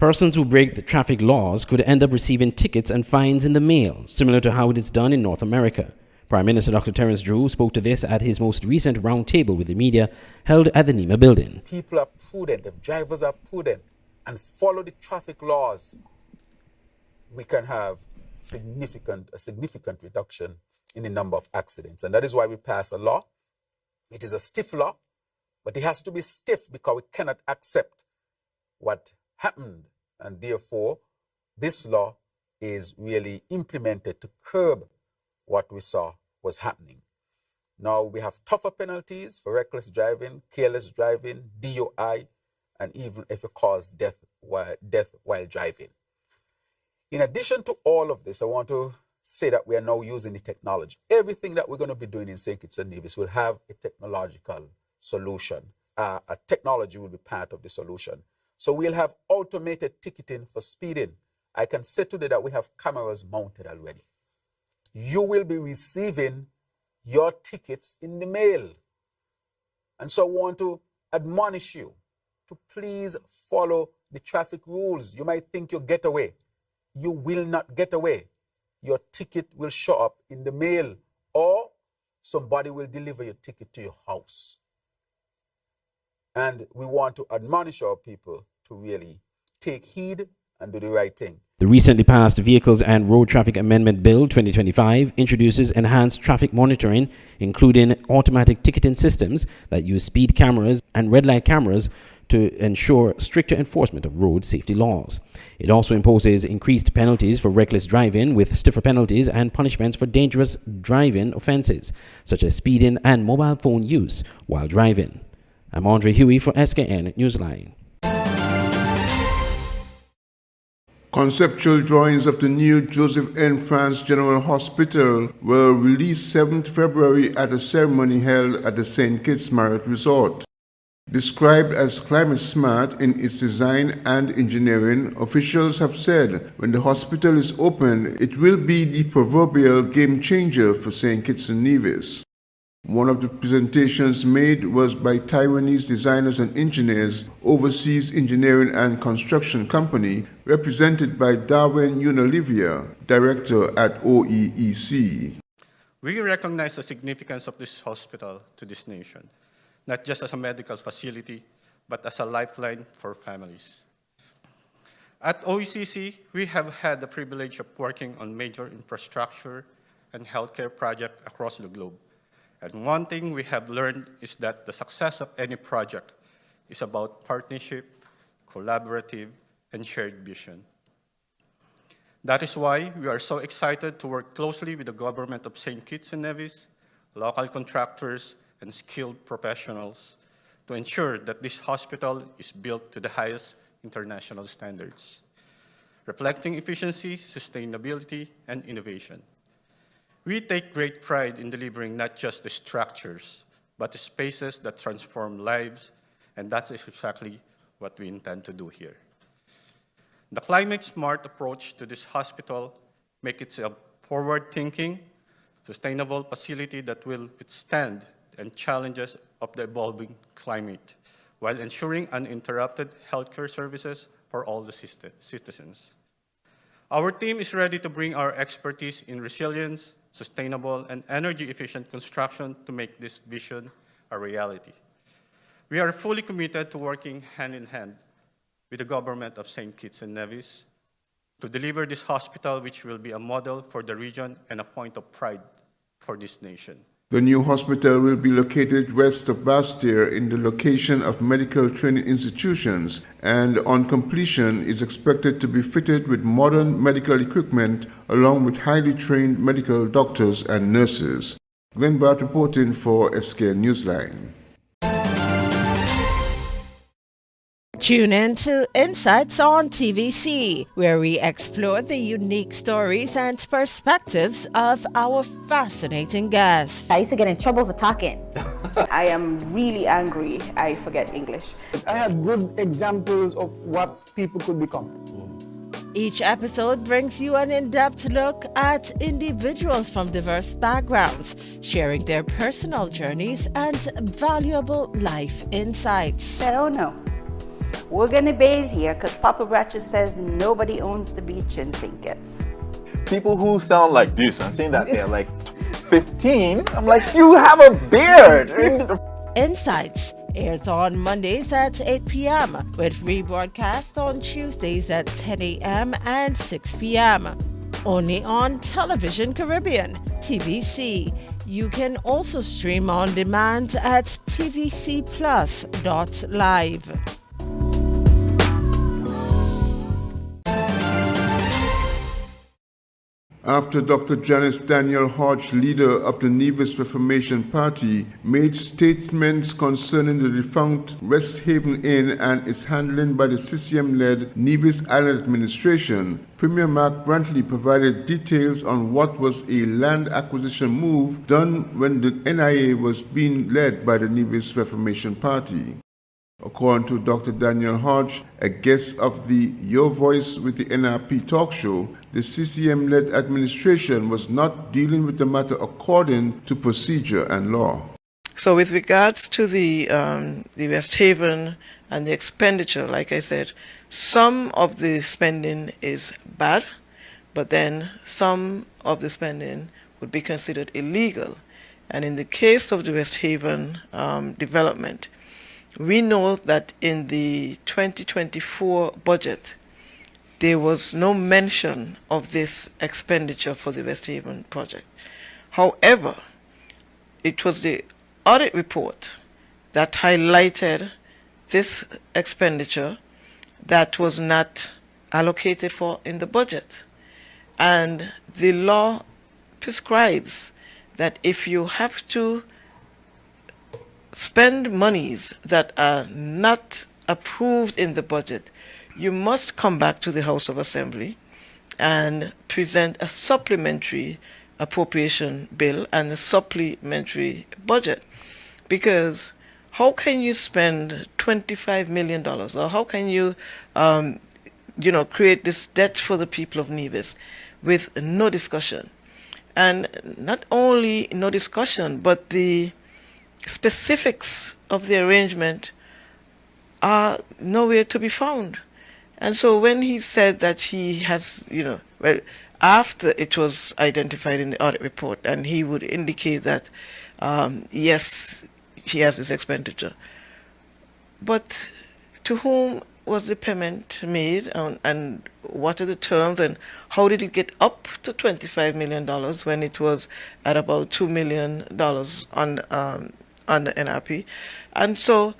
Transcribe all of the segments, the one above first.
Persons who break the traffic laws could end up receiving tickets and fines in the mail, similar to how it is done in North America. Prime Minister Dr. Terence Drew spoke to this at his most recent roundtable with the media held at the NEMA building. People are prudent, if drivers are prudent and follow the traffic laws, we can have a significant reduction in the number of accidents. And that is why we pass a law. It is a stiff law, but it has to be stiff because we cannot accept what happened. And therefore, this law is really implemented to curb what we saw was happening. Now we have tougher penalties for reckless driving, careless driving, DUI, and even if it causes death while driving. In addition to all of this, I want to say that we are now using the technology. Everything that we're going to be doing in St. Kitts and Nevis will have a technological solution. A technology will be part of the solution. So we'll have automated ticketing for speeding. I can say today that we have cameras mounted already. You will be receiving your tickets in the mail. And so I want to admonish you to please follow the traffic rules. You might think you'll get away. You will not get away. Your ticket will show up in the mail or somebody will deliver your ticket to your house. And we want to admonish our people to really take heed and do the right thing. The recently passed Vehicles and Road Traffic Amendment Bill 2025 introduces enhanced traffic monitoring, including automatic ticketing systems that use speed cameras and red light cameras to ensure stricter enforcement of road safety laws. It also imposes increased penalties for reckless driving, with stiffer penalties and punishments for dangerous driving offenses, such as speeding and mobile phone use while driving. I'm Andre Huey for SKN Newsline. Conceptual drawings of the new Joseph N. France General Hospital were released 7th February at a ceremony held at the St. Kitts Marriott Resort. Described as climate smart in its design and engineering, officials have said when the hospital is open, it will be the proverbial game changer for St. Kitts and Nevis. One of the presentations made was by Taiwanese designers and engineers, Overseas Engineering and Construction Company, represented by Darwin Unalivia, director at OEEC. We recognize the significance of this hospital to this nation, not just as a medical facility, but as a lifeline for families. At OECC, we have had the privilege of working on major infrastructure and healthcare projects across the globe. And one thing we have learned is that the success of any project is about partnership, collaborative, and shared vision. That is why we are so excited to work closely with the government of St. Kitts and Nevis, local contractors, and skilled professionals to ensure that this hospital is built to the highest international standards, reflecting efficiency, sustainability, and innovation. We take great pride in delivering not just the structures, but the spaces that transform lives, and that's exactly what we intend to do here. The climate-smart approach to this hospital makes it a forward-thinking, sustainable facility that will withstand the challenges of the evolving climate, while ensuring uninterrupted healthcare services for all the citizens. Our team is ready to bring our expertise in resilience, sustainable, and energy-efficient construction to make this vision a reality. We are fully committed to working hand-in-hand with the government of St. Kitts and Nevis to deliver this hospital, which will be a model for the region and a point of pride for this nation. The new hospital will be located west of Basseterre in the location of medical training institutions, and on completion is expected to be fitted with modern medical equipment along with highly trained medical doctors and nurses. Glenn Bart reporting for SK Newsline. Tune in to Insights on TVC, where we explore the unique stories and perspectives of our fascinating guests. I used to get in trouble for talking. I am really angry. I forget English. I had good examples of what people could become. Each episode brings you an in-depth look at individuals from diverse backgrounds, sharing their personal journeys and valuable life insights. I don't know. We're going to bathe here because Papa Bratcher says nobody owns the beach in St. Kitts. People who sound like this and saying that they're like 15, I'm like, you have a beard. Insights airs on Mondays at 8 p.m. with rebroadcast on Tuesdays at 10 a.m. and 6 p.m. Only on Television Caribbean, TVC. You can also stream on demand at tvcplus.live. After Dr. Janice Daniel Hodge, leader of the Nevis Reformation Party, made statements concerning the defunct West Haven Inn and its handling by the CCM-led Nevis Island administration, Premier Mark Brantley provided details on what was a land acquisition move done when the NIA was being led by the Nevis Reformation Party. According to Dr. Daniel Hodge, a guest of the Your Voice with the NRP talk show, the CCM-led administration was not dealing with the matter according to procedure and law. So with regards to the West Haven and the expenditure, like I said, some of the spending is bad, but then some of the spending would be considered illegal. And in the case of the West Haven development, we know that in the 2024 budget, there was no mention of this expenditure for the West Haven project. However, it was the audit report that highlighted this expenditure that was not allocated for in the budget. And the law prescribes that if you have to spend monies that are not approved in the budget, you must come back to the House of Assembly and present a supplementary appropriation bill and a supplementary budget. Because how can you spend $25 million, or how can you, create this debt for the people of Nevis with no discussion? And not only no discussion, but the specifics of the arrangement are nowhere to be found. And so when he said that he has, after it was identified in the audit report, and he would indicate that, yes, he has this expenditure. But to whom was the payment made, and what are the terms, and how did it get up to $25 million when it was at about $2 million on the NRP? And so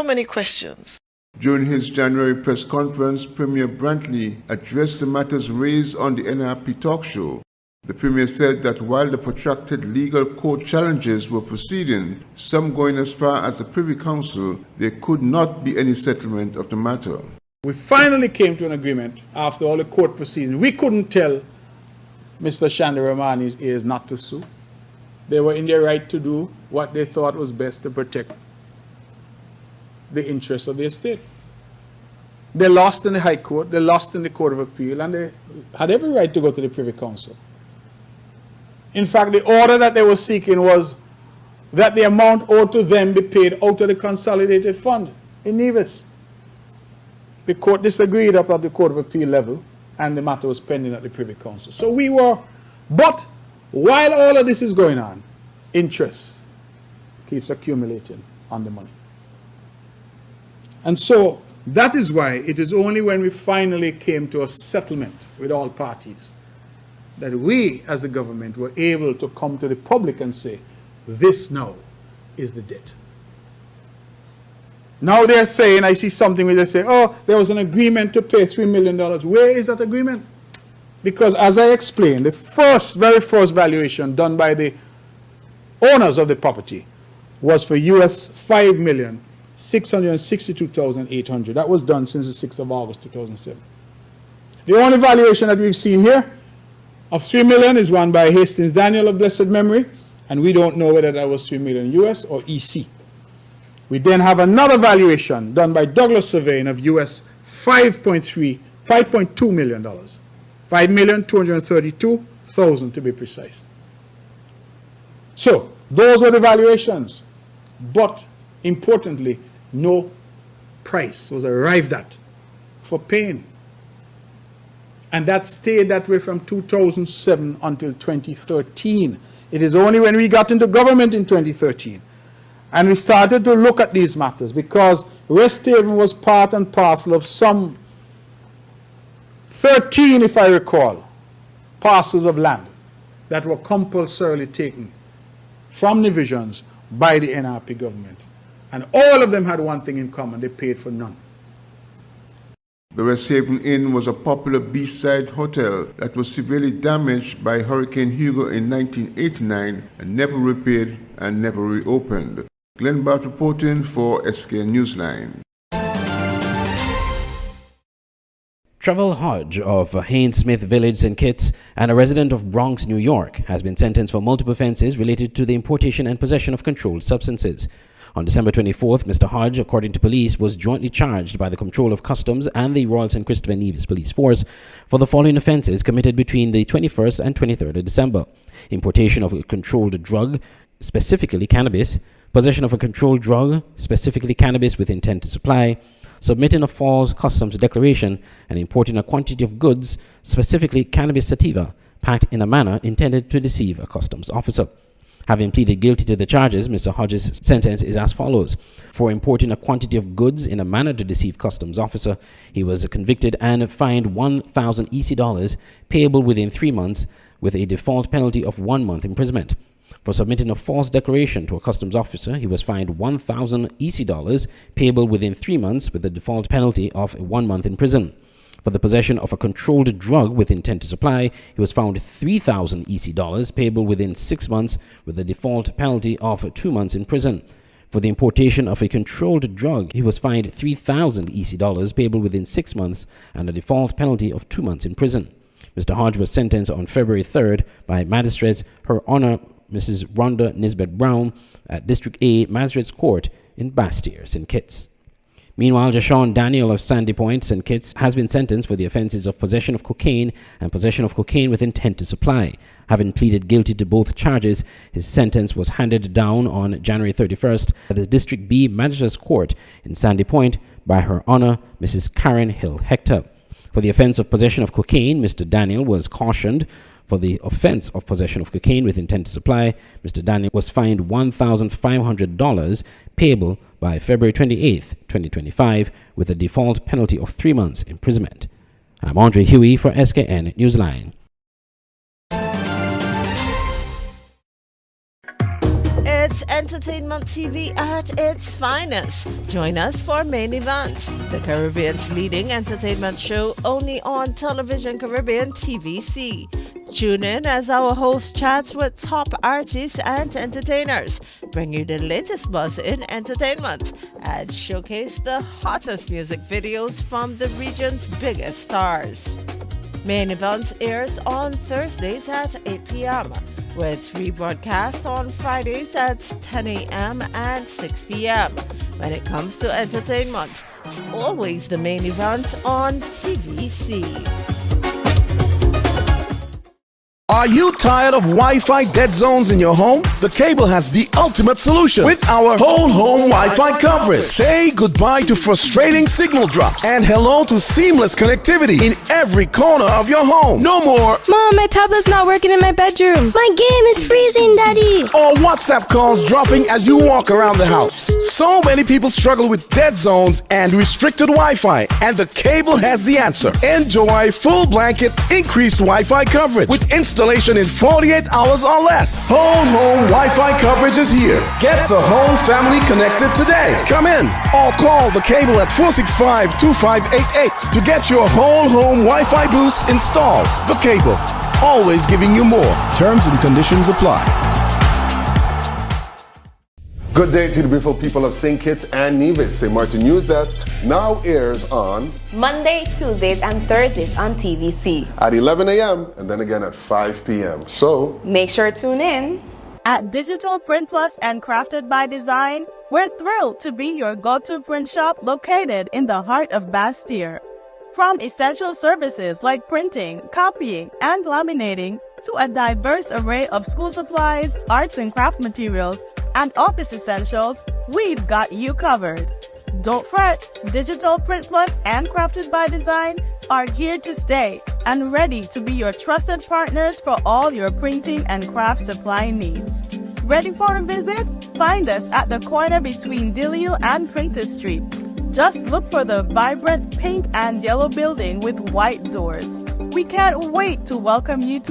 many questions. During his January press conference, Premier Brantley addressed the matters raised on the NRP talk show. The Premier said that while the protracted legal court challenges were proceeding, some going as far as the Privy Council, there could not be any settlement of the matter. We finally came to an agreement after all the court proceedings. We couldn't tell Mr. Shanda Ramani's heirs not to sue. They were in their right to do what they thought was best to protect the interests of the estate. They lost in the High Court, they lost in the Court of Appeal, and they had every right to go to the Privy Council. In fact, the order that they were seeking was that the amount owed to them be paid out of the consolidated fund in Nevis. The court disagreed up at the Court of Appeal level, and the matter was pending at the Privy Council. So but while all of this is going on, interest keeps accumulating on the money. And so that is why it is only when we finally came to a settlement with all parties that we, as the government, were able to come to the public and say, this now is the debt. Now they're saying, I see something where they say, oh, there was an agreement to pay $3 million. Where is that agreement? Because as I explained, the very first valuation done by the owners of the property was for US $5,662,800. That was done since the 6th of August 2007. The only valuation that we've seen here of $3 million is one by Hastings Daniel of blessed memory, and we don't know whether that was $3 million US or EC. We then have another valuation done by Douglas Surveying of US $5.2 million. $5,232,000 to be precise. So those were the valuations, but importantly, no price was arrived at for paying. And that stayed that way from 2007 until 2013. It is only when we got into government in 2013 and we started to look at these matters, because West Haven was part and parcel of some 13, if I recall, parcels of land that were compulsorily taken from divisions by the NRP government. And all of them had one thing in common: they paid for none. The West Haven Inn was a popular beachside hotel that was severely damaged by Hurricane Hugo in 1989 and never repaired and never reopened. Glenn Bart reporting for SK Newsline. Trevor Hodge of Haynes Smith Village, St. Kitts, and a resident of Bronx, New York, has been sentenced for multiple offences related to the importation and possession of controlled substances. On December 24th, Mr. Hodge, according to police, was jointly charged by the Control of Customs and the Royal St. Christopher Nevis Police Force for the following offences committed between the 21st and 23rd of December. Importation of a controlled drug, specifically cannabis, possession of a controlled drug, specifically cannabis with intent to supply, submitting a false customs declaration, and importing a quantity of goods, specifically cannabis sativa, packed in a manner intended to deceive a customs officer. Having pleaded guilty to the charges, Mr. Hodges' sentence is as follows. For importing a quantity of goods in a manner to deceive customs officer, he was convicted and fined 1,000 EC dollars payable within 3 months with a default penalty of 1 month imprisonment. For submitting a false declaration to a customs officer, he was fined 1,000 EC dollars payable within 3 months with a default penalty of 1 month in prison. For the possession of a controlled drug with intent to supply, he was found 3,000 EC dollars payable within 6 months with a default penalty of 2 months in prison. For the importation of a controlled drug, he was fined 3,000 EC dollars payable within 6 months and a default penalty of 2 months in prison. Mr. Hodge was sentenced on February 3rd by Magistrate Her Honor Mrs. Rhonda Nisbet Brown at District A Magistrates Court in Bastyr, St. Kitts. Meanwhile, Jashawn Daniel of Sandy Point, St. Kitts, has been sentenced for the offences of possession of cocaine and possession of cocaine with intent to supply. Having pleaded guilty to both charges, his sentence was handed down on January 31st at the District B Magistrates Court in Sandy Point by Her Honor Mrs. Karen Hill Hector. For the offence of possession of cocaine, Mr. Daniel was cautioned. For the offence of possession of cocaine with intent to supply, Mr. Daniel was fined $1,500 payable by February 28, 2025, with a default penalty of 3 months imprisonment. I'm Andre Huey for SKN Newsline. It's Entertainment TV at its finest. Join us for Main Event, the Caribbean's leading entertainment show only on Television Caribbean TVC. Tune in as our host chats with top artists and entertainers, bring you the latest buzz in entertainment, and showcase the hottest music videos from the region's biggest stars. Main Event airs on Thursdays at 8 p.m. with rebroadcast on Fridays at 10 a.m. and 6 p.m. When it comes to entertainment, it's always the Main Event on TVC. Are you tired of Wi-Fi dead zones in your home? The Cable has the ultimate solution with our whole home Wi-Fi coverage. Say goodbye to frustrating signal drops and hello to seamless connectivity in every corner of your home. No more, Mom, my tablet's not working in my bedroom. My game is freezing, Daddy. Or WhatsApp calls dropping as you walk around the house. So many people struggle with dead zones and restricted Wi-Fi, and the Cable has the answer. Enjoy full blanket increased Wi-Fi coverage with installation in 48 hours or less. Whole home Wi-Fi coverage is here. Get the whole family connected today. Come in or call the Cable at 465-2588 to get your whole home Wi-Fi boost installed. The Cable, always giving you more. Terms and conditions apply. Good day to the beautiful people of St. Kitts and Nevis. St. Martin News Desk now airs on Monday, Tuesdays, and Thursdays on TVC at 11 a.m. and then again at 5 p.m. So make sure to tune in. At Digital Print Plus and Crafted by Design, we're thrilled to be your go-to print shop located in the heart of Bastyr. From essential services like printing, copying, and laminating to a diverse array of school supplies, arts and craft materials, and office essentials, we've got you covered. Don't fret, Digital Print Plus and Crafted by Design are here to stay and ready to be your trusted partners for all your printing and craft supply needs. Ready for a visit? Find us at the corner between Dillio and Princess Street. Just look for the vibrant pink and yellow building with white doors. We can't wait to welcome you to